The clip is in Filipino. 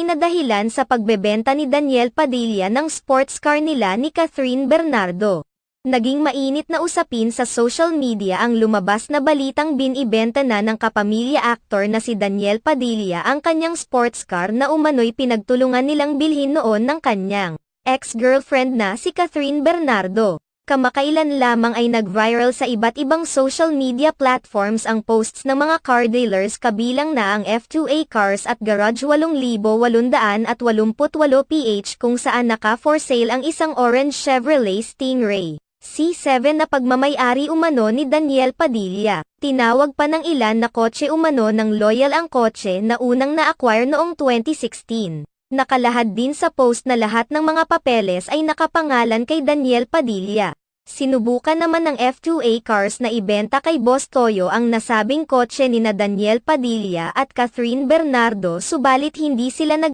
na dahilan sa pagbebenta ni Daniel Padilla ng sports car nila ni Catherine Bernardo. Naging mainit na usapin sa social media ang lumabas na balitang binibenta na ng kapamilya actor na si Daniel Padilla ang kanyang sports car na umano'y pinagtulungan nilang bilhin noon ng kanyang ex-girlfriend na si Catherine Bernardo. Kamakailan lamang ay nag-viral sa iba't ibang social media platforms ang posts ng mga car dealers kabilang na ang F2A Cars at Garage 8888 PH kung saan naka-for sale ang isang orange Chevrolet Stingray C7 na pagmamay-ari umano ni Daniel Padilla. Tinawag pa ng ilan na kotse umano ng Loyal ang kotse na unang na-acquire noong 2016. Nakalahad din sa post na lahat ng mga papeles ay nakapangalan kay Daniel Padilla. Sinubukan naman ng F2A Cars na ibenta kay Boss Toyo ang nasabing kotse nina Daniel Padilla at Catherine Bernardo subalit hindi sila